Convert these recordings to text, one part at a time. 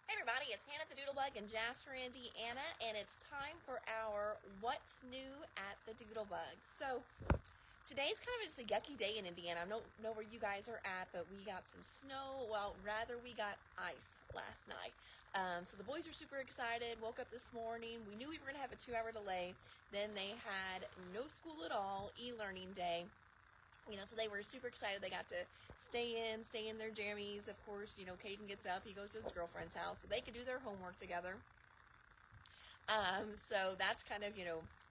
Hey everybody, it's Hannah the Doodlebug in Jasper, Indiana, and it's time for our What's New at the Doodlebug. So today's kind of just a yucky day in Indiana. I don't know where you guys are at, but we got some snow. Well, rather we got ice last night. So the boys were super excited, woke up this morning. We knew we were going to have a 2-hour delay. Then they had no school at all, e-learning day. So they were super excited. They got to stay in their jammies. Of course, Caden gets up, he goes to his girlfriend's house so they could do their homework together. So that's kind of,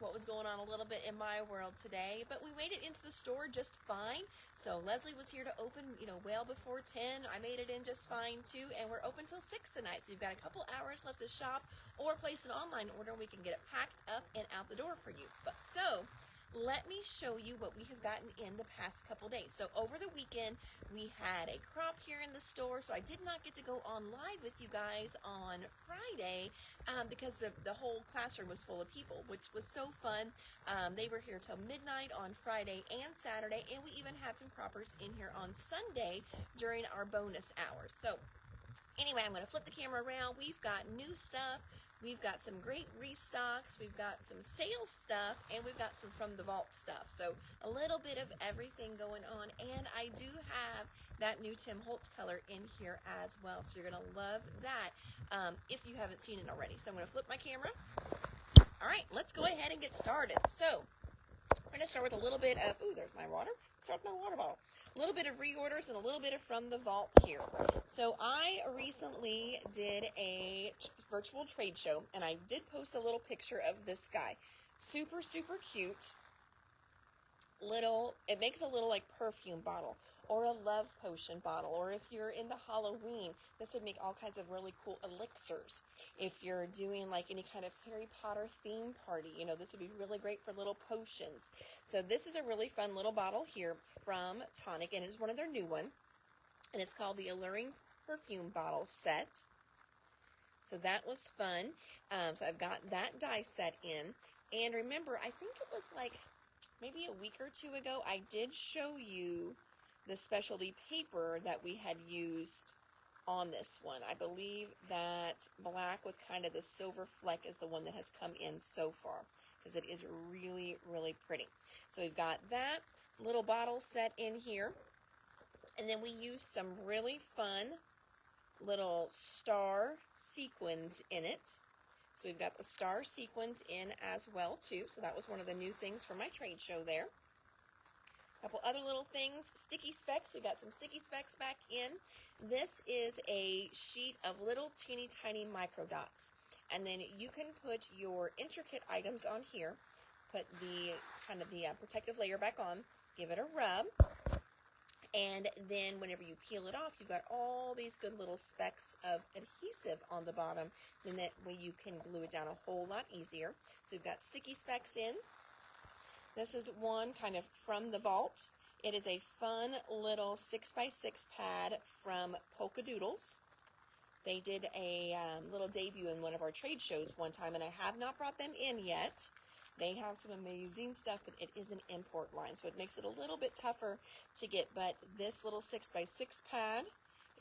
what was going on a little bit in my world today. But we made it into the store just fine. So Leslie was here to open, well before 10. I made it in just fine too. And we're open till 6 tonight. So you've got a couple hours left to shop or place an online order and we can get it packed up and out the door for you. Let me show you what we have gotten in the past couple days. So over the weekend, we had a crop here in the store, so I did not get to go on live with you guys on Friday because the whole classroom was full of people, which was so fun. They were here till midnight on Friday and Saturday, and we even had some croppers in here on Sunday during our bonus hours. So anyway, I'm going to flip the camera around. We've got new stuff. We've got some great restocks. We've got some sales stuff, and we've got some from the vault stuff. So a little bit of everything going on, and I do have that new Tim Holtz color in here as well. So you're going to love that if you haven't seen it already. So I'm going to flip my camera. All right, let's go ahead and get started. So we're going to start with a little bit of, there's my water. Start with my water bottle. A little bit of reorders and a little bit of from the vault here. So I recently did a virtual trade show, and I did post a little picture of this guy. Super, super cute. It makes a little like perfume bottle or a love potion bottle, or if you're into Halloween, this would make all kinds of really cool elixirs. If you're doing like any kind of Harry Potter theme party, this would be really great for little potions. So this is a really fun little bottle here from Tonic, and it's one of their new one, and it's called the Alluring Perfume Bottle Set. So that was fun. So I've got that die set in, and remember, I think it was like maybe a week or two ago, I did show you the specialty paper that we had used on this one. I believe that black with kind of the silver fleck is the one that has come in so far, because it is really, really pretty. So we've got that little bottle set in here, and then we used some really fun little star sequins in it. So we've got the star sequins in as well too. So that was one of the new things for my trade show there. A couple other little things, sticky specs. We got some sticky specs back in. This is a sheet of little teeny tiny micro dots. And then you can put your intricate items on here, put the kind of the protective layer back on, give it a rub. And then whenever you peel it off, you've got all these good little specks of adhesive on the bottom. Then that way you can glue it down a whole lot easier. So we've got sticky specs in. This is one kind of from the vault. It is a fun little 6x6 pad from Polka Doodles. They did a little debut in one of our trade shows one time, and I have not brought them in yet. They have some amazing stuff, but it is an import line, so it makes it a little bit tougher to get. But this little 6x6 pad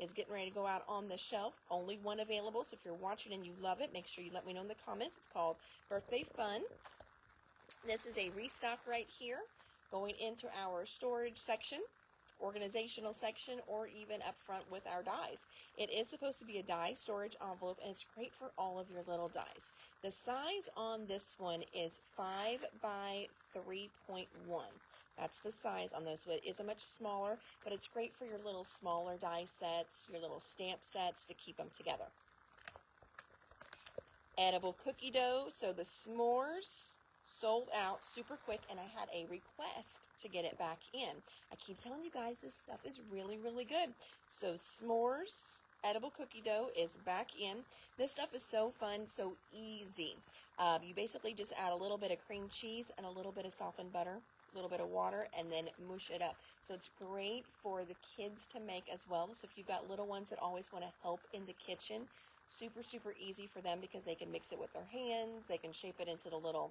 is getting ready to go out on the shelf. Only one available, so if you're watching and you love it, make sure you let me know in the comments. It's called Birthday Fun. This is a restock right here, going into our storage section, organizational section, or even up front with our dies. It is supposed to be a die storage envelope, and it's great for all of your little dies. The size on this one is 5 by 3.1. That's the size on those. So it is a much smaller, but it's great for your little smaller die sets, your little stamp sets to keep them together. Edible cookie dough. So the s'mores sold out super quick, and I had a request to get it back in. I keep telling you guys this stuff is really, really good. So s'mores edible cookie dough is back in. This stuff is so fun, so easy. You basically just add a little bit of cream cheese and a little bit of softened butter, a little bit of water, and then mush it up. So it's great for the kids to make as well. So if you've got little ones that always want to help in the kitchen, super, super easy for them because they can mix it with their hands. They can shape it into the little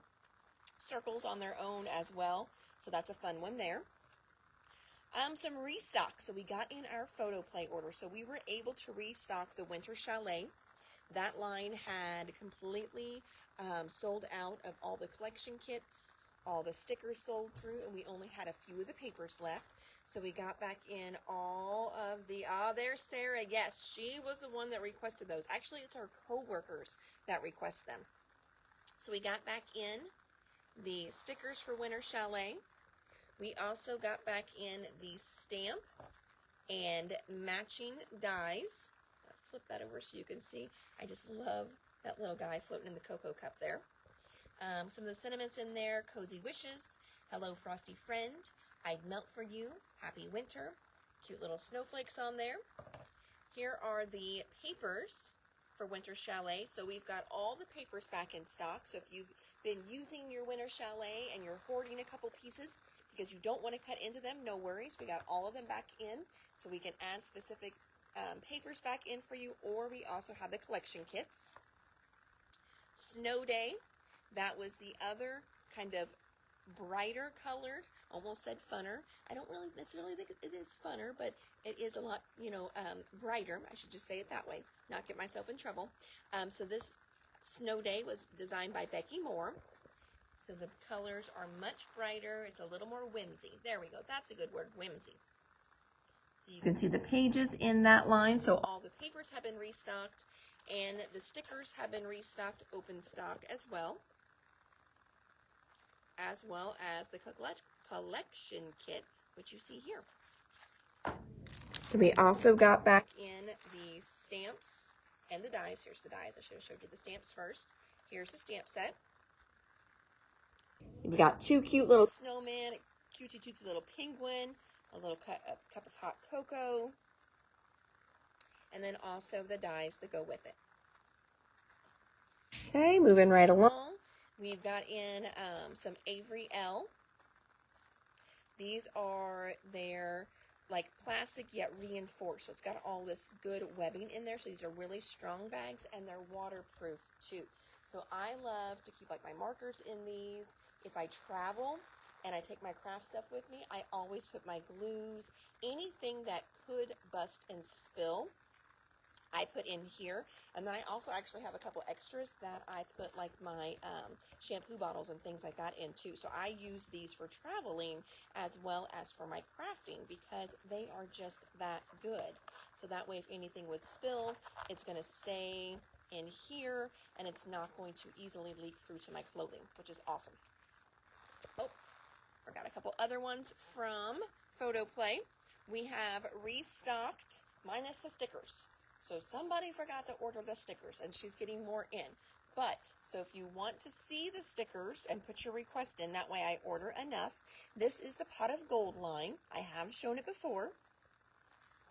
circles on their own as well. So that's a fun one there. Some restock. So we got in our Photoplay order. So we were able to restock the Winter Chalet. That line had completely sold out of all the collection kits, all the stickers sold through, and we only had a few of the papers left. So we got back in all of the, there's Sarah. Yes, she was the one that requested those. Actually, it's our co-workers that request them. So we got back in the stickers for Winter Chalet. We also got back in the stamp and matching dies. I'll flip that over so you can see. I just love that little guy floating in the cocoa cup there. Some of the sentiments in there: cozy wishes, hello frosty friend, I'd melt for you, happy winter. Cute little snowflakes on there. Here are the papers for Winter Chalet. So we've got all the papers back in stock. So if you've been using your Winter Chalet and you're hoarding a couple pieces because you don't want to cut into them, no worries. We got all of them back in, so we can add specific papers back in for you, or we also have the collection kits. Snow Day, that was the other kind of brighter colored, almost said funner. I don't really necessarily think it is funner, but it is a lot, brighter. I should just say it that way, not get myself in trouble. So this Snow Day was designed by Becky Moore. So the colors are much brighter. It's a little more whimsy. There we go. That's a good word, whimsy. So you can see the pages in that line. So all the papers have been restocked, and the stickers have been restocked, open stock as well as the collection kit, which you see here. So we also got back in the stamps and the dies. Here's the dies. I should have showed you the stamps first. Here's the stamp set. We got two cute little snowmen, a cutesy tootsy little penguin, a little cup of hot cocoa, and then also the dies that go with it. Okay, moving right along. We've got in some Avery L. These are their like plastic yet reinforced. So it's got all this good webbing in there. So these are really strong bags, and they're waterproof too. So I love to keep like my markers in these. If I travel and I take my craft stuff with me, I always put my glues, anything that could bust and spill, I put in here. And then I also actually have a couple extras that I put like my shampoo bottles and things like that in too. So I use these for traveling as well as for my crafting because they are just that good. So that way if anything would spill, it's going to stay in here and it's not going to easily leak through to my clothing, which is awesome. Oh, forgot a couple other ones from Photoplay. We have restocked minus the stickers. So somebody forgot to order the stickers, and she's getting more in. But, so if you want to see the stickers and put your request in, that way I order enough. This is the Pot of Gold line. I have shown it before,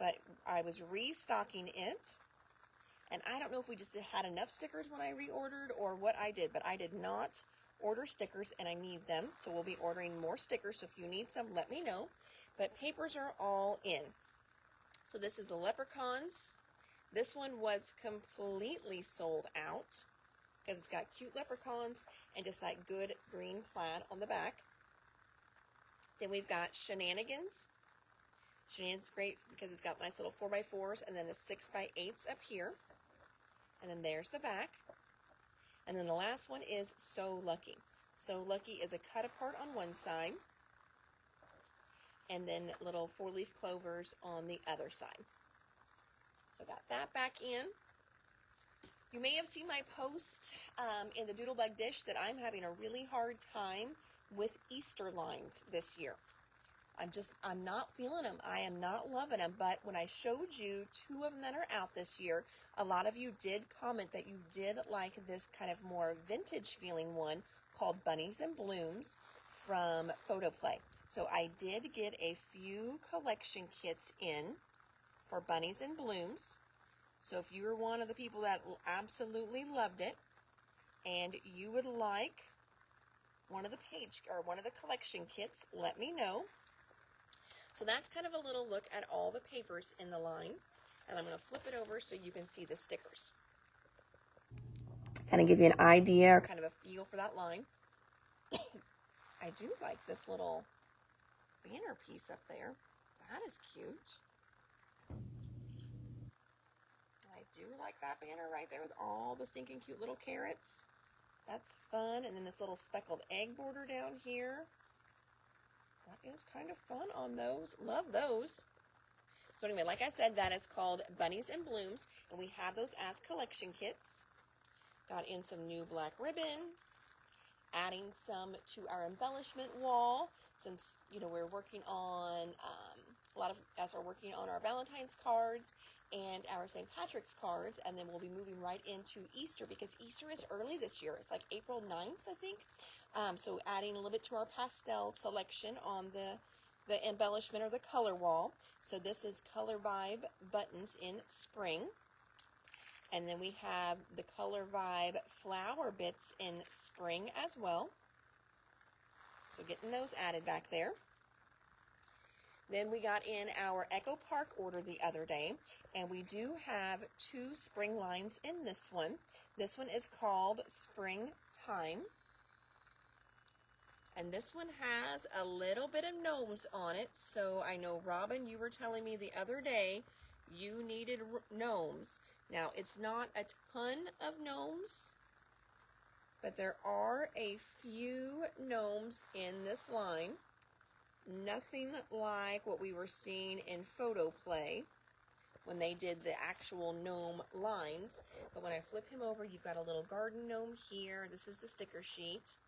but I was restocking it. And I don't know if we just had enough stickers when I reordered or what I did, but I did not order stickers, and I need them. So we'll be ordering more stickers. So if you need some, let me know. But papers are all in. So this is the leprechauns. This one was completely sold out because it's got cute leprechauns and just that good green plaid on the back. Then we've got shenanigans. Shenanigans is great because it's got nice little 4x4s and then the 6x8s up here. And then there's the back. And then the last one is So Lucky. So Lucky is a cut apart on one side and then little 4-leaf clovers on the other side. So got that back in. You may have seen my post in the Doodlebug Dish that I'm having a really hard time with Easter lines this year. I'm not feeling them. I am not loving them. But when I showed you 2 of them that are out this year, a lot of you did comment that you did like this kind of more vintage feeling one called Bunnies and Blooms from Photoplay. So I did get a few collection kits in for Bunnies and Blooms. So if you were one of the people that absolutely loved it and you would like one of the collection kits, let me know. So that's kind of a little look at all the papers in the line. And I'm going to flip it over so you can see the stickers. Kind of give you an idea or kind of a feel for that line. I do like this little banner piece up there. That is cute. I do like that banner right there with all the stinking cute little carrots. That's fun. And then this little speckled egg border down here. That is kind of fun on those. Love those. So anyway, like I said, that is called Bunnies and Blooms, and we have those as collection kits. Got in some new black ribbon, adding some to our embellishment wall, since, you know, we're working on, a lot of us are working on our Valentine's cards and our St. Patrick's cards, and then we'll be moving right into Easter, because Easter is early this year. It's like April 9th, I think. So adding a little bit to our pastel selection on the embellishment or the color wall. So this is Color Vibe buttons in spring. And then we have the Color Vibe flower bits in spring as well. So getting those added back there. Then we got in our Echo Park order the other day, and we do have 2 spring lines in this one. This one is called Springtime. And this one has a little bit of gnomes on it. So I know, Robin, you were telling me the other day you needed gnomes. Now, it's not a ton of gnomes, but there are a few gnomes in this line. Nothing like what we were seeing in Photoplay when they did the actual gnome lines. But when I flip him over, you've got a little garden gnome here. This is the sticker sheet.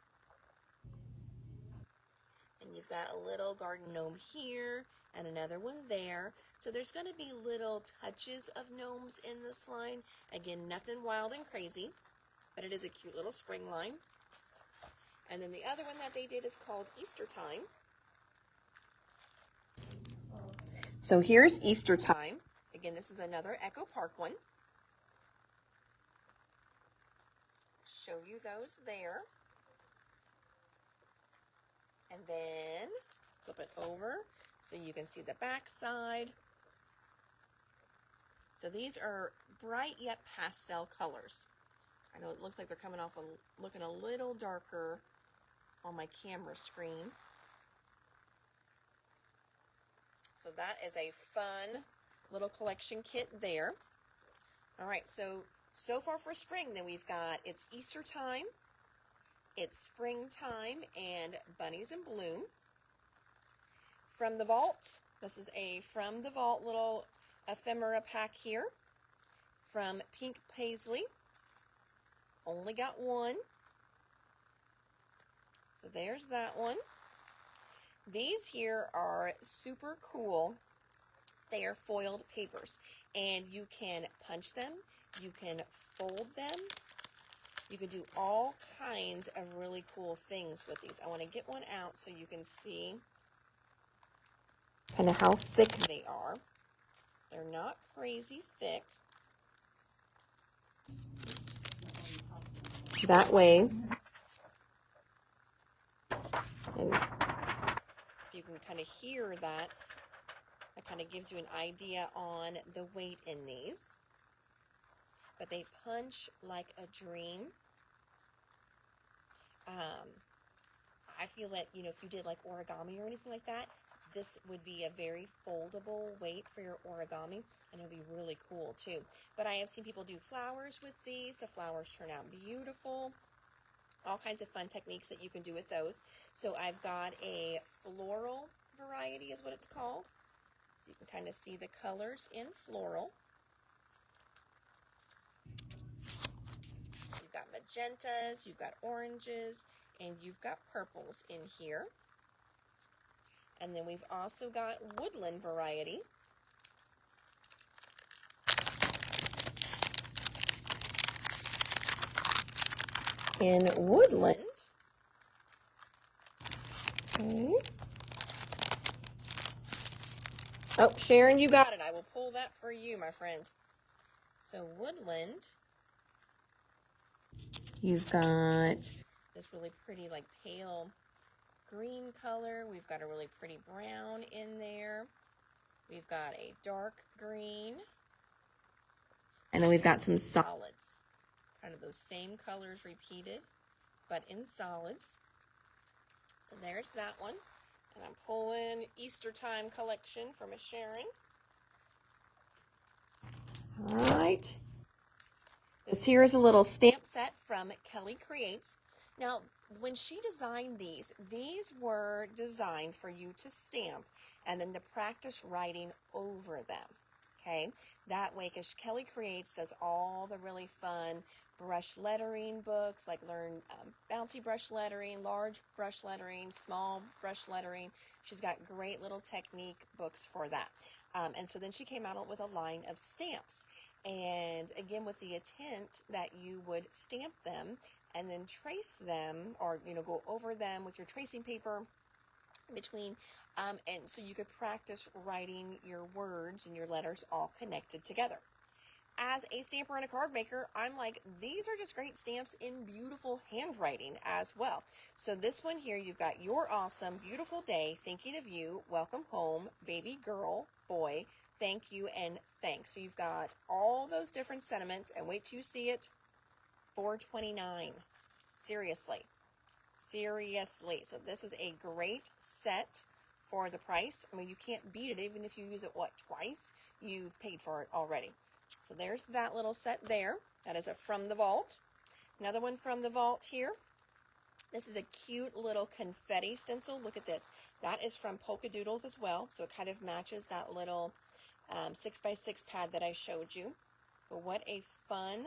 And you've got a little garden gnome here and another one there. So there's going to be little touches of gnomes in this line. Again, nothing wild and crazy, but it is a cute little spring line. And then the other one that they did is called Easter Time. So here's Easter Time. Again, this is another Echo Park one. Show you those there. And then flip it over so you can see the back side. So these are bright yet pastel colors. I know it looks like they're coming off looking a little darker on my camera screen. So that is a fun little collection kit there. All right, so far for spring, then we've got, it's Easter time, it's springtime, and Bunnies in Bloom. From the Vault, this is a From the Vault little ephemera pack here. From Pink Paisley, only got one. So there's that one. These here are super cool. They are foiled papers, and you can punch them, you can fold them, you can do all kinds of really cool things with these. I want to get one out so you can see kind of how thick they are. They're not crazy thick. That way, and you can kind of hear that. That kind of gives you an idea on the weight in these. But they punch like a dream. I feel that, you know, if you did like origami or anything like that, this would be a very foldable weight for your origami, and it would be really cool too. But I have seen people do flowers with these. The flowers turn out beautiful. All kinds of fun techniques that you can do with those. So I've got a floral variety is what it's called. So you can kind of see the colors in floral. So you've got magentas, you've got oranges, and you've got purples in here. And then we've also got woodland variety. In woodland, okay. Oh, Sharon, you got it. I will pull that for you, my friend. So woodland, you've got this really pretty, like, pale green color. We've got a really pretty brown in there. We've got a dark green. And then we've got some solids. Kind of those same colors repeated, but in solids. So there's that one. And I'm pulling Easter Time collection from a Sharon. All right. This here is a little stamp set from Kelly Creates. Now, when she designed these were designed for you to stamp and then to practice writing over them. Okay, that way, because Kelly Creates does all the really fun brush lettering books, like learn bouncy brush lettering, large brush lettering, small brush lettering. She's got great little technique books for that. And so then she came out with a line of stamps. And again, with the intent that you would stamp them and then trace them, or, you know, go over them with your tracing paper between, and so you could practice writing your words and your letters all connected together. As a stamper and a card maker, I'm like, these are just great stamps in beautiful handwriting as well. So this one here, you've got your awesome, beautiful day, thinking of you, welcome home, baby girl, boy, thank you, and thanks. So you've got all those different sentiments, and wait till you see it, $4.29. Seriously. So this is a great set for the price. I mean, you can't beat it. Even if you use it, twice? You've paid for it already. So there's that little set there. That is a From the Vault. Another one from the vault here. This is a cute little confetti stencil. Look at this. That is from Polka Doodles as well. So it kind of matches that little 6x6 pad that I showed you. But what a fun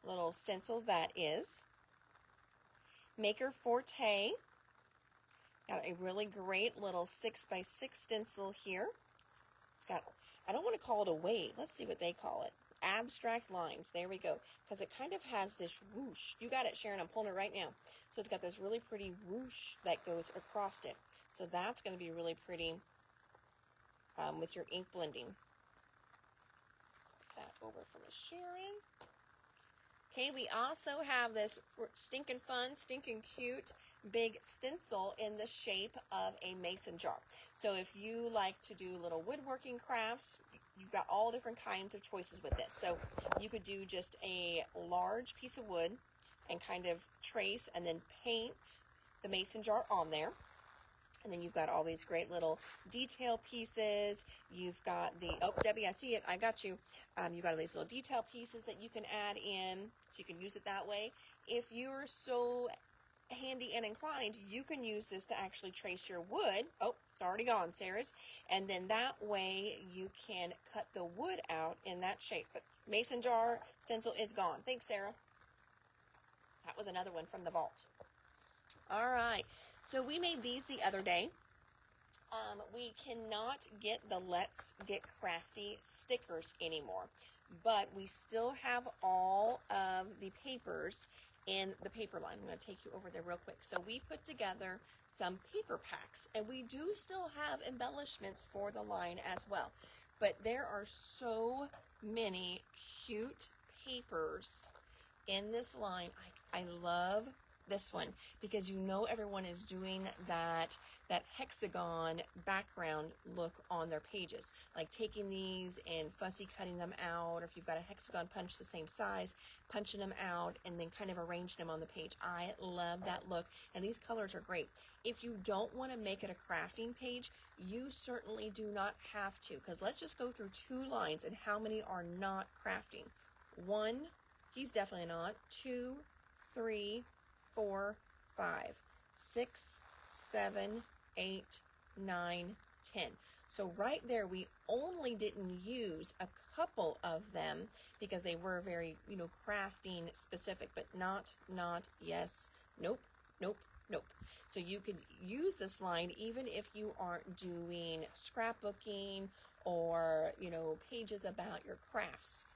little stencil that is. Maker Forte. Got a really great little 6x6 stencil here. It's got, I don't want to call it a wave. Let's see what they call it. Abstract lines. There we go. Because it kind of has this whoosh. You got it, Sharon. I'm pulling it right now. So it's got this really pretty whoosh that goes across it. So that's going to be really pretty with your ink blending. Put that over for Miss Sharon. Okay, we also have this stinking fun, stinking cute, big stencil in the shape of a mason jar. So if you like to do little woodworking crafts, you've got all different kinds of choices with this. So you could do just a large piece of wood and kind of trace and then paint the mason jar on there. And then you've got all these great little detail pieces. You've got the, oh, Debbie, I see it. I got you. You've got all these little detail pieces that you can add in, so you can use it that way. If you're so handy and inclined, you can use this to actually trace your wood. Oh, it's already gone, Sarah's. And then that way you can cut the wood out in that shape. But mason jar stencil is gone. Thanks, Sarah. That was another one from the vault. All right. So we made these the other day. We cannot get the Let's Get Crafty stickers anymore, but we still have all of the papers in the paper line. I'm going to take you over there real quick. So we put together some paper packs, and we do still have embellishments for the line as well. But there are so many cute papers in this line. I love this one because you know everyone is doing that hexagon background look on their pages, like taking these and fussy cutting them out, or if you've got a hexagon punch the same size, punching them out and then kind of arranging them on the page. I love that look, and these colors are great. If you don't want to make it a crafting page, you certainly do not have to, because let's just go through two lines and how many are not crafting. One, he's definitely not. 2, 3, 4, 5, 6, 7, 8, 9, 10. So right there, we only didn't use a couple of them because they were very, crafting specific, but not, yes, nope. So you could use this line even if you aren't doing scrapbooking or, pages about your crafts.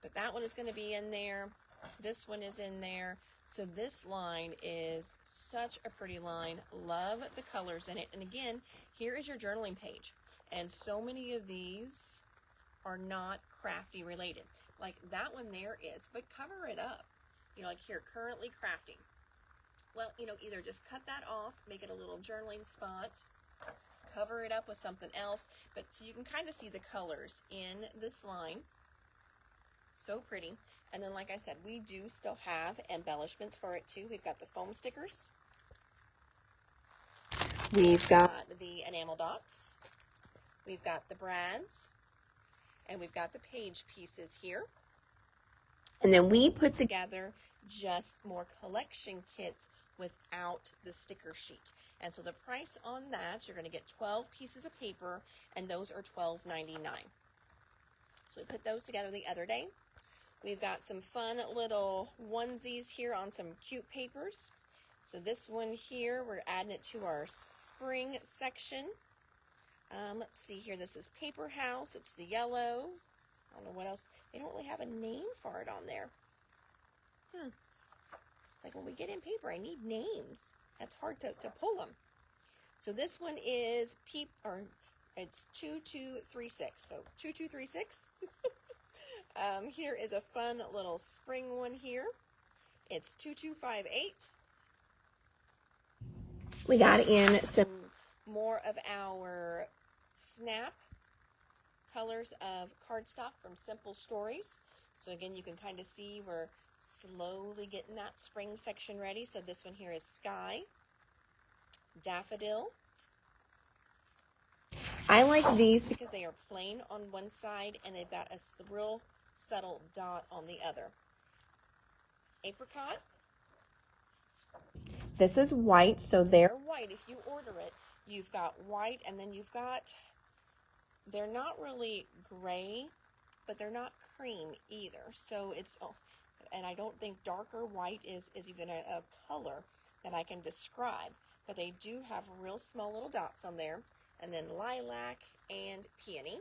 But that one is going to be in there. This one is in there. So this line is such a pretty line. Love the colors in it. And again, here is your journaling page. And so many of these are not crafty related. Like that one there is, but cover it up. Like here, currently crafting. Well, either just cut that off, make it a little journaling spot, cover it up with something else. But so you can kind of see the colors in this line. So pretty. And then, like I said, we do still have embellishments for it too. We've got the foam stickers. We've got the enamel dots. We've got the brads. And we've got the page pieces here. And then we put together just more collection kits without the sticker sheet. And so the price on that, you're going to get 12 pieces of paper, and those are $12.99. So we put those together the other day. We've got some fun little onesies here on some cute papers. So this one here, we're adding it to our spring section. Let's see here. This is Paper House. It's the yellow. I don't know what else. They don't really have a name for it on there. Like when we get in paper, I need names. That's hard to pull them. So this one is it's 2236. So 2236. Here is a fun little spring one here. It's 2258. We got in some more of our snap colors of cardstock from Simple Stories. So again, you can kind of see we're slowly getting that spring section ready. So this one here is Sky, Daffodil. I like these because they are plain on one side and they've got a real subtle dot on the other. Apricot. This is white, so they're white. If you order it, you've got white, and then you've got, they're not really gray, but they're not cream either. So it's, and I don't think darker white is even a color that I can describe, but they do have real small little dots on there. And then lilac and peony.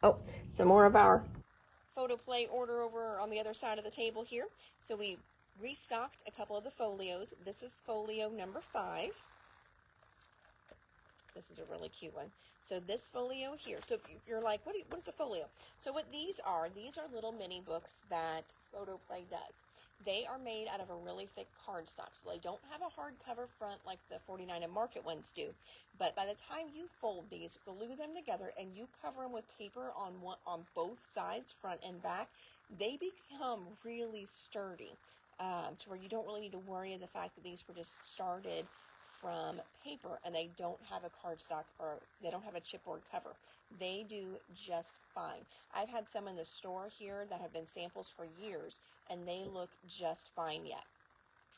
Oh, some more of our Photoplay order over on the other side of the table here. So we restocked a couple of the folios. This is folio number 5. This is a really cute one. So this folio here, so if you're like, what is a folio? So what these are little mini books that Photoplay does. They are made out of a really thick cardstock, so they don't have a hardcover front like the 49 and Market ones do. But by the time you fold these, glue them together, and you cover them with paper on both sides, front and back, they become really sturdy, to where you don't really need to worry of the fact that these were just started from paper and they don't have a cardstock or they don't have a chipboard cover. They do just fine. I've had some in the store here that have been samples for years and they look just fine yet.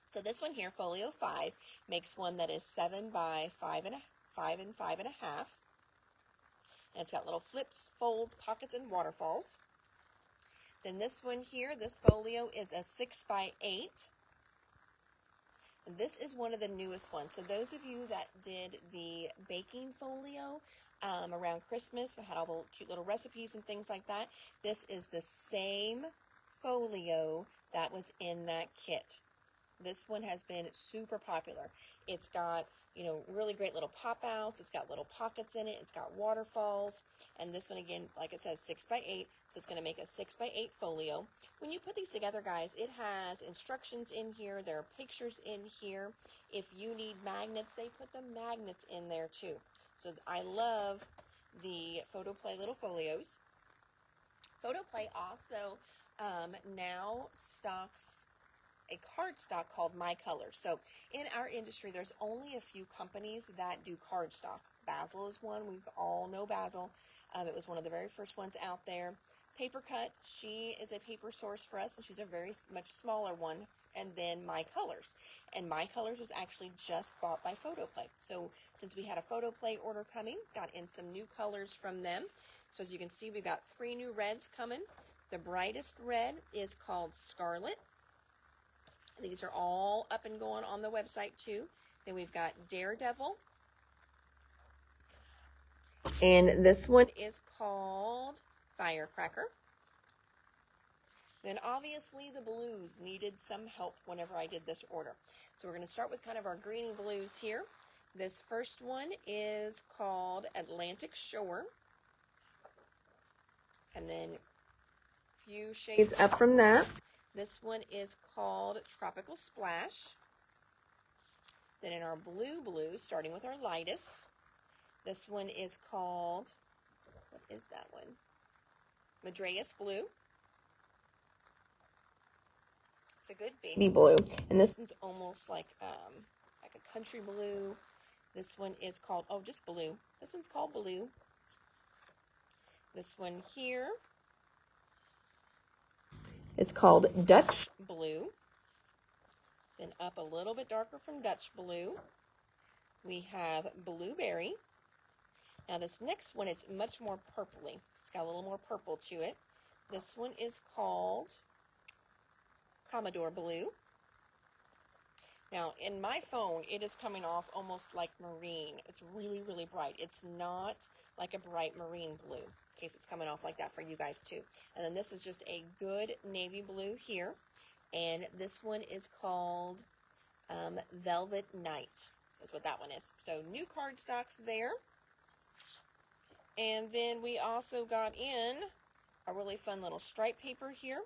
So this one here, folio 5, makes one that is 7 by 5 and 5 and 5.5. And it's got little flips, folds, pockets, and waterfalls. Then this one here, this folio is a 6 by 8. And this is one of the newest ones. So those of you that did the baking folio around Christmas, we had all the cute little recipes and things like that. This is the same folio that was in that kit. This one has been super popular. It's got, really great little pop outs. It's got little pockets in it. It's got waterfalls. And this one, again, like it says, 6 by 8. So it's going to make a 6 by 8 folio. When you put these together, guys, it has instructions in here. There are pictures in here. If you need magnets, they put the magnets in there too. So I love the Photoplay little folios. Photoplay also now stocks a cardstock called My Color. So in our industry, there's only a few companies that do cardstock. Basil is one. We all know Basil. It was one of the very first ones out there. Paper Cut, she is a paper source for us, and she's a very much smaller one. And then My Colors. And My Colors was actually just bought by Photoplay. So since we had a Photoplay order coming, got in some new colors from them. So as you can see, we've got 3 new reds coming. The brightest red is called Scarlet. These are all up and going on the website too. Then we've got Daredevil. And this one is called Firecracker. Then obviously the blues needed some help whenever I did this order. So we're going to start with kind of our greeny blues here. This first one is called Atlantic Shore. And then a few shades up from that. This one is called Tropical Splash. Then in our blue, starting with our lightest, this one is called, what is that one? Madreas Blue. It's a good baby blue. And this one's almost like a country blue. This one is called, just blue. This one's called Blue. This one here is called Dutch Blue. Then up a little bit darker from Dutch Blue, we have Blueberry. Now this next one, it's much more purpley. It's got a little more purple to it. This one is called Commodore Blue. Now in my phone, it is coming off almost like marine. It's really, really bright. It's not like a bright marine blue, in case it's coming off like that for you guys too. And then this is just a good navy blue here. And this one is called Velvet Night, is what that one is. So new cardstocks there. And then we also got in a really fun little stripe paper here.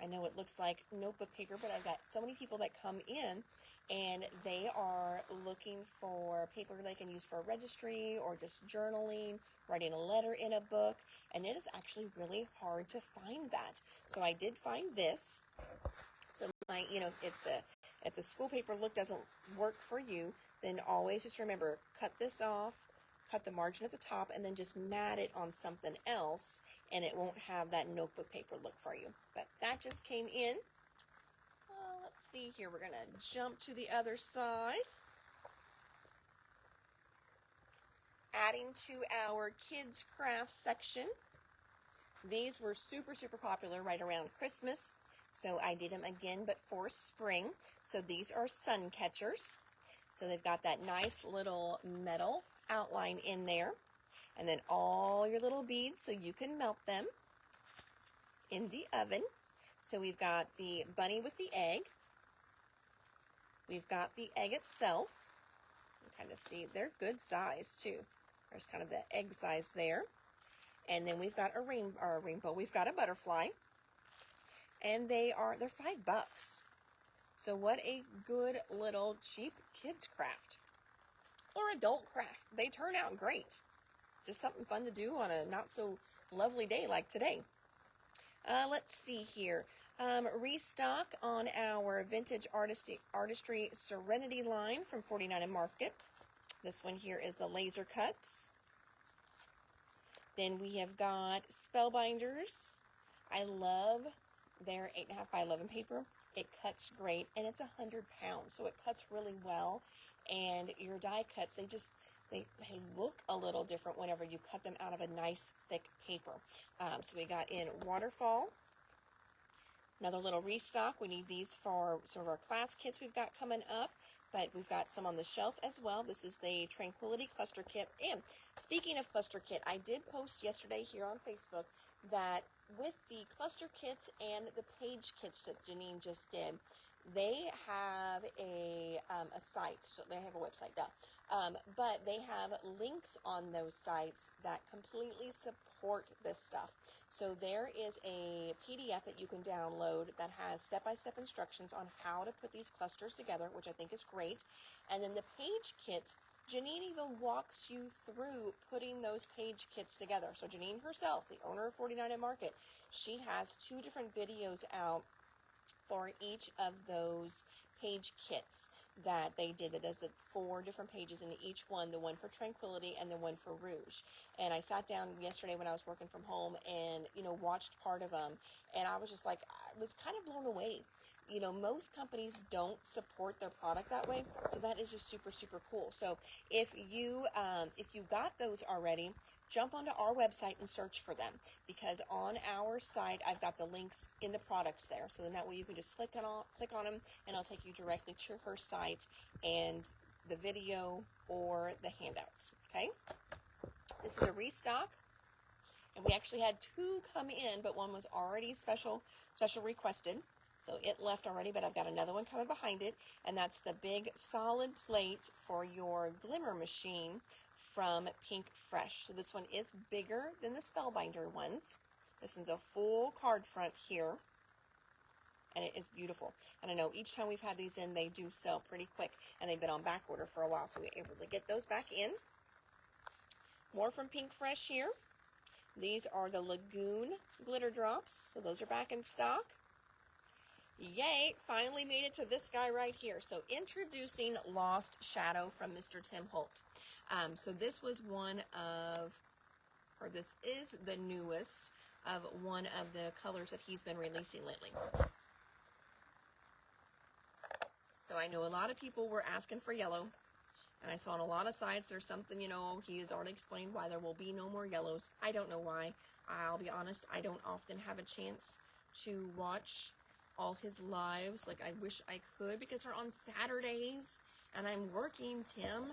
I know it looks like notebook paper, but I've got so many people that come in and they are looking for paper they can use for a registry or just journaling, writing a letter in a book, and it is actually really hard to find that. So I did find this. So if the school paper look doesn't work for you, then always just remember, cut this off, cut the margin at the top, and then just mat it on something else, and it won't have that notebook paper look for you. But that just came in. Let's see here. We're going to jump to the other side. Adding to our kids' crafts section. These were super, super popular right around Christmas. So I did them again, but for spring. So these are sun catchers. So they've got that nice little metal outline in there. And then all your little beads so you can melt them in the oven. So we've got the bunny with the egg. We've got the egg itself. You can kind of see they're good size too. There's kind of the egg size there. And then we've got a rainbow. We've got a butterfly. And they're $5. So what a good little cheap kids craft or adult craft. They turn out great. Just something fun to do on a not so lovely day like today. Let's see here. Restock on our Vintage Artistry Serenity line from 49 and Market. This one here is the laser cuts. Then we have got Spellbinders. I love their 8.5 by 11 paper. It cuts great, and it's 100 pounds, so it cuts really well. And your die cuts, they look a little different whenever you cut them out of a nice thick paper. So we got in Waterfall. Another little restock. We need these for some of our class kits we've got coming up, but we've got some on the shelf as well. This is the Tranquility Cluster Kit. And speaking of cluster kit, I did post yesterday here on Facebook that with the cluster kits and the page kits that Janine just did, they have a site. So they have a website, but they have links on those sites that completely support this stuff. So there is a PDF that you can download that has step-by-step instructions on how to put these clusters together, which I think is great. And then the page kits, Janine even walks you through putting those page kits together. So Janine herself, the owner of 49 and Market, she has 2 different videos out for each of those page kits that they did, that does the 4 different pages in each one, the one for Tranquility and the one for Rouge. And I sat down yesterday when I was working from home and, watched part of them, and I was just like, I was kind of blown away. Most companies don't support their product that way, so that is just super, super cool. So if you got those already, jump onto our website and search for them, because on our site I've got the links in the products there. So then that way you can just click on them, and I'll take you directly to her site and the video or the handouts. Okay, this is a restock. And we actually had 2 come in, but one was already special requested. So it left already, but I've got another one coming behind it. And that's the big solid plate for your glimmer machine from Pink Fresh. So this one is bigger than the Spellbinder ones. This is a full card front here. And it is beautiful. And I know each time we've had these in, they do sell pretty quick. And they've been on back order for a while, so we're able to get those back in. More from Pink Fresh here. These are the Lagoon glitter drops, so those are back in stock. Yay, finally made it to this guy right here. So introducing Lost Shadow from Mr. Tim Holtz. So this was this is the newest of one of the colors that he's been releasing lately. So I know a lot of people were asking for yellow, and I saw on a lot of sites there's something, you know, he has already explained why there will be no more yellows. I don't know why. I'll be honest, I don't often have a chance to watch all his lives. Like, I wish I could, because they're on Saturdays and I'm working, Tim.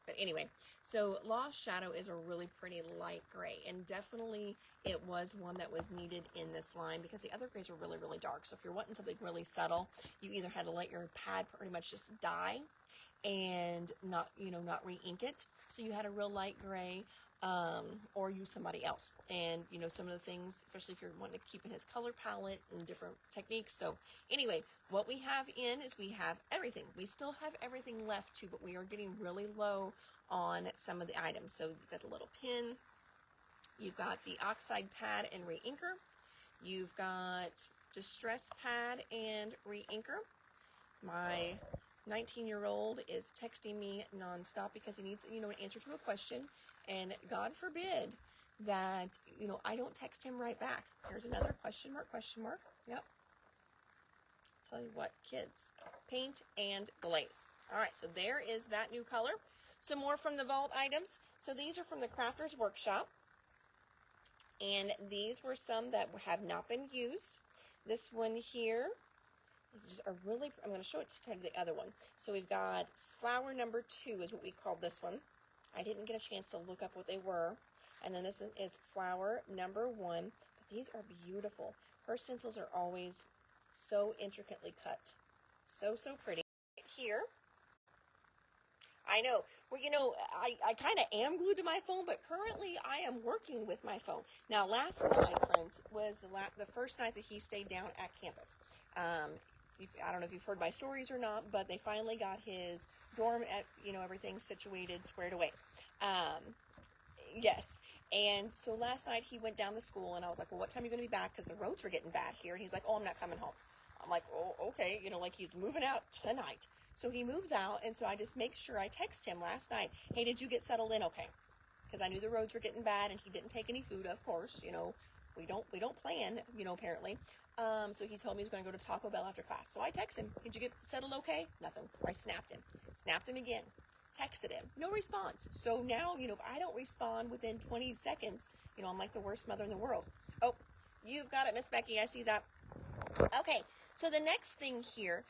But anyway, so Lost Shadow is a really pretty light gray, and definitely it was one that was needed in this line because the other grays are really, really dark. So if you're wanting something really subtle, you either had to let your pad pretty much just die and not, you know, not re-ink it. So you had a real light gray, or use somebody else. And, you know, some of the things, especially if you're wanting to keep in his color palette and different techniques. So anyway, what we have in is we have everything. We still have everything left too, but we are getting really low on some of the items. So you've got the little pin, you've got the oxide pad and re-inker, you've got distress pad and re-inker. My 19-year-old is texting me nonstop because he needs, you know, an answer to a question, and God forbid that, you know, I don't text him right back. Here's another question mark, question mark. Yep. Tell you what, kids, paint and glaze. All right, so there is that new color. Some more from the vault items. So these are from the Crafter's Workshop, and these were some that have not been used. This one here is just a really, I'm going to show it to kind of the other one. So we've got flower number 2 is what we called this one. I didn't get a chance to look up what they were. And then this is flower number 1. But these are beautiful. Her stencils are always so intricately cut. So, so pretty. Here, I know. Well, you know, I kind of am glued to my phone, but currently I am working with my phone. Now, last night, friends, was the first night that he stayed down at campus. I don't know if you've heard my stories or not, but they finally got his dorm, at, you know, everything situated, squared away. Yes. And so last night he went down to school, and I was like, well, what time are you going to be back? Because the roads were getting bad here. And he's like, oh, I'm not coming home. I'm like, oh, okay. You know, like, he's moving out tonight. So he moves out, and so I just make sure I text him last night, hey, did you get settled in okay? Because I knew the roads were getting bad, and he didn't take any food, of course. You know, we don't plan, you know, apparently. So he told me he was going to go to Taco Bell after class. So I texted him, did you get settled okay? Nothing. Or I snapped him again, texted him, no response. So now, you know, if I don't respond within 20 seconds, you know, I'm like the worst mother in the world. Oh, you've got it, Miss Becky. I see that. Okay, so the next thing here,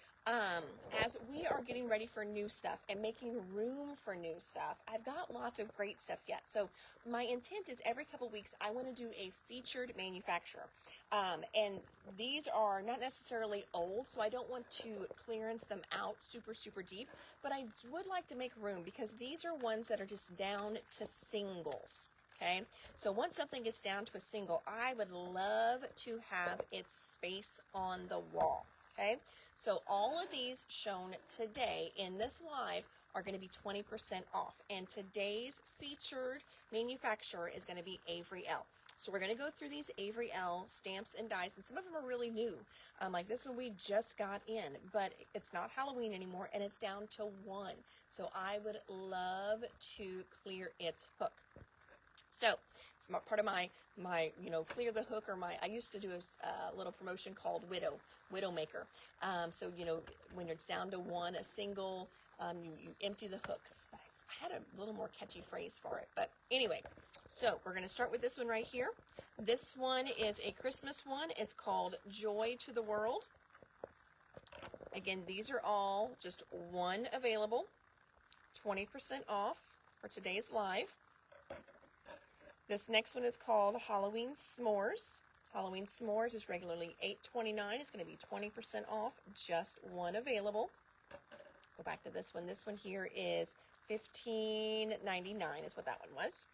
as we are getting ready for new stuff and making room for new stuff, I've got lots of great stuff yet. So my intent is every couple weeks I want to do a featured manufacturer. And these are not necessarily old, so I don't want to clearance them out super, super deep, but I would like to make room because these are ones that are just down to singles. Okay, so once something gets down to a single, I would love to have its space on the wall. Okay, so all of these shown today in this live are going to be 20% off, and today's featured manufacturer is going to be Avery L. So we're going to go through these Avery L stamps and dies, and some of them are really new. Like this one we just got in, but it's not Halloween anymore, and it's down to 1. So I would love to clear its hook. So it's part of my you know, clear the hook, or I used to do a little promotion called Widowmaker. So, you know, when it's down to 1, a single, you empty the hooks. But I had a little more catchy phrase for it. But anyway, so we're going to start with this one right here. This one is a Christmas one. It's called Joy to the World. Again, these are all just 1 available, 20% off for today's live. This next one is called Halloween S'mores. Halloween S'mores is regularly $8.29. It's going to be 20% off, just 1 available. Go back to this one. This one here is $15.99 is what that one was.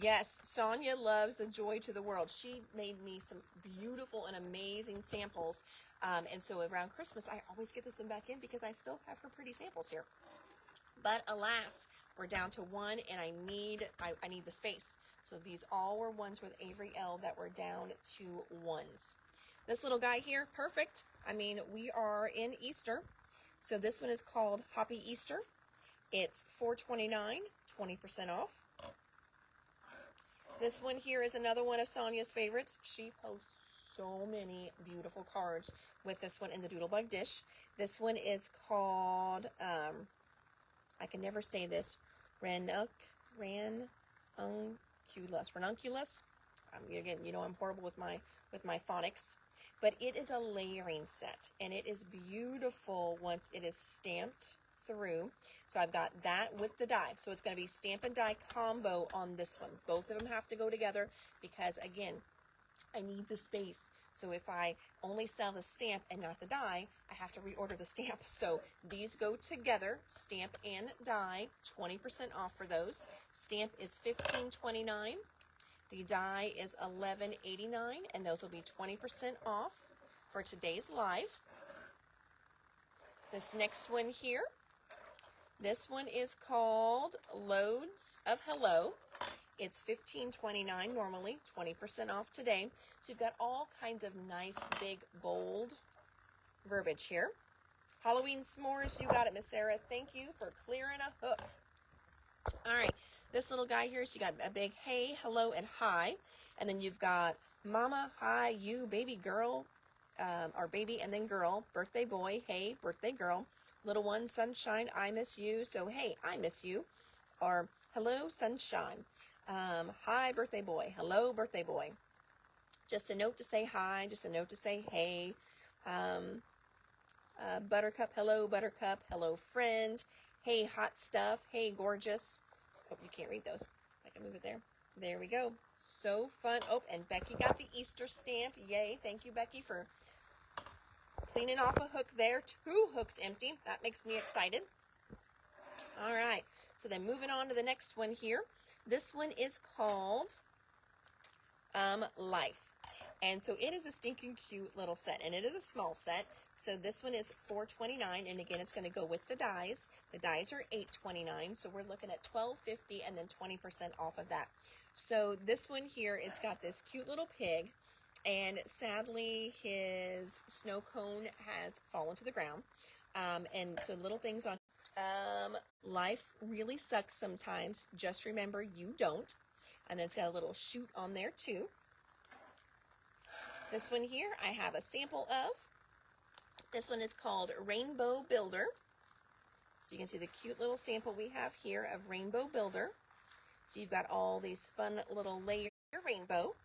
Yes, Sonia loves the Joy to the World. She made me some beautiful and amazing samples. And so around Christmas, I always get this one back in because I still have her pretty samples here. But alas, we're down to 1, and I need the space. So these all were ones with Avery L that were down to 1s. This little guy here, perfect. I mean, we are in Easter. So this one is called Hoppy Easter. It's $4.29, 20% off. This one here is another one of Sonia's favorites. She posts so many beautiful cards with this one in the Doodlebug dish. This one is called, I can never say this, ranunculus. Again, you know I'm horrible with my phonics, but it is a layering set, and it is beautiful once it is stamped through. So I've got that with the die. So it's going to be stamp and die combo on this one. Both of them have to go together because, again, I need the space. So if I only sell the stamp and not the die, I have to reorder the stamp. So these go together, stamp and die, 20% off for those. Stamp is $15.29. The die is $11.89, and those will be 20% off for today's live. This next one here, this one is called Loads of Hello. It's $15.29 normally, 20% off today. So you've got all kinds of nice, big, bold verbiage here. Halloween s'mores, you got it, Miss Sarah. Thank you for clearing a hook. All right, this little guy here, so you got a big hey, hello, and hi. And then you've got mama, hi, you, baby girl, or baby and then girl, birthday boy, hey, birthday girl. Little one, sunshine, I miss you. So, hey, I miss you. Or, hello, sunshine. Hi, birthday boy. Hello, birthday boy. Just a note to say hi. Just a note to say hey. Buttercup. Hello, buttercup. Hello, friend. Hey, hot stuff. Hey, gorgeous. Oh, you can't read those. I can move it there. There we go. So fun. Oh, and Becky got the Easter stamp. Yay. Thank you, Becky, for cleaning off a hook there. 2 hooks empty. That makes me excited. All right. So then moving on to the next one here. This one is called Life. And so it is a stinking cute little set, and it is a small set. So this one is $4.29, and again, it's going to go with the dies. The dies are $8.29, so we're looking at $12.50 and then 20% off of that. So this one here, it's got this cute little pig, and sadly, his snow cone has fallen to the ground. And so little things on life really sucks sometimes. Just remember you don't. And then it's got a little chute on there too. This one here I have a sample of. This one is called Rainbow Builder. So you can see the cute little sample we have here of Rainbow Builder. So you've got all these fun little layers of rainbow.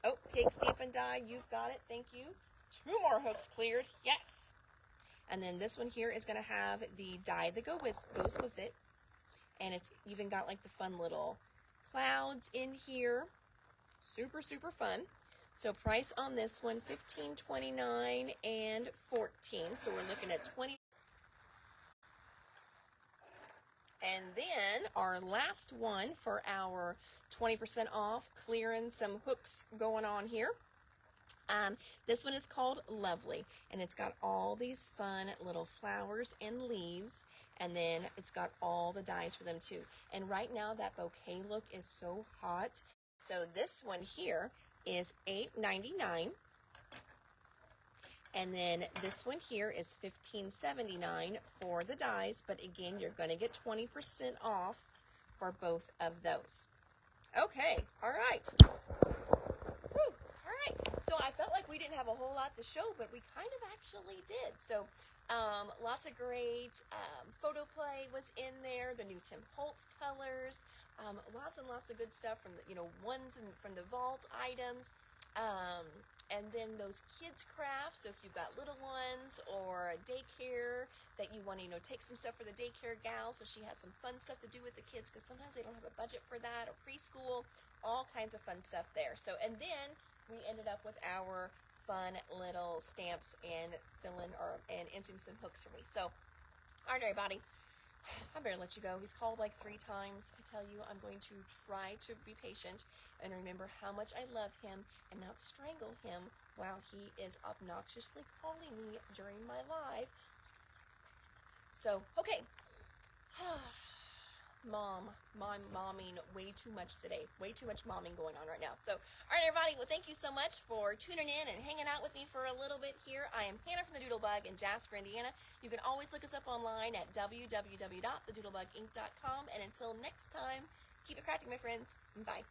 Oh, pig stamp and die, you've got it, thank you. 2 more hooks cleared, yes. And then this one here is going to have the die that goes with it. And it's even got like the fun little clouds in here. Super, super fun. So price on this one, $15.29 and $14. So we're looking at $20. And then our last one for our 20% off, clearing some hooks going on here. This one is called Lovely, and it's got all these fun little flowers and leaves, and then it's got all the dies for them too. And right now that bouquet look is so hot. So this one here is $8.99, and then this one here is $15.79 for the dies, but again, you're going to get 20% off for both of those. Okay, all right. Whew. All right, so I felt like we didn't have a whole lot to show, but we kind of actually did. So lots of great Photoplay was in there, the new Tim Holtz colors, lots and lots of good stuff from the, ones from the vault items, and then those kids crafts. So if you've got little ones or a daycare that you want to take some stuff for the daycare gal, so she has some fun stuff to do with the kids, because sometimes they don't have a budget for that, or preschool, all kinds of fun stuff there. So, and then we ended up with our fun little stamps and emptying some hooks for me. So, all right, everybody, I better let you go. He's called like 3 times. I tell you, I'm going to try to be patient and remember how much I love him and not strangle him while he is obnoxiously calling me during my live. So, okay. I'm momming way too much today. Way too much momming going on right now. So, all right, everybody. Well, thank you so much for tuning in and hanging out with me for a little bit here. I am Hannah from the Doodlebug in Jasper, Indiana. You can always look us up online at www.thedoodlebuginc.com. And until next time, keep it crafting, my friends. Bye.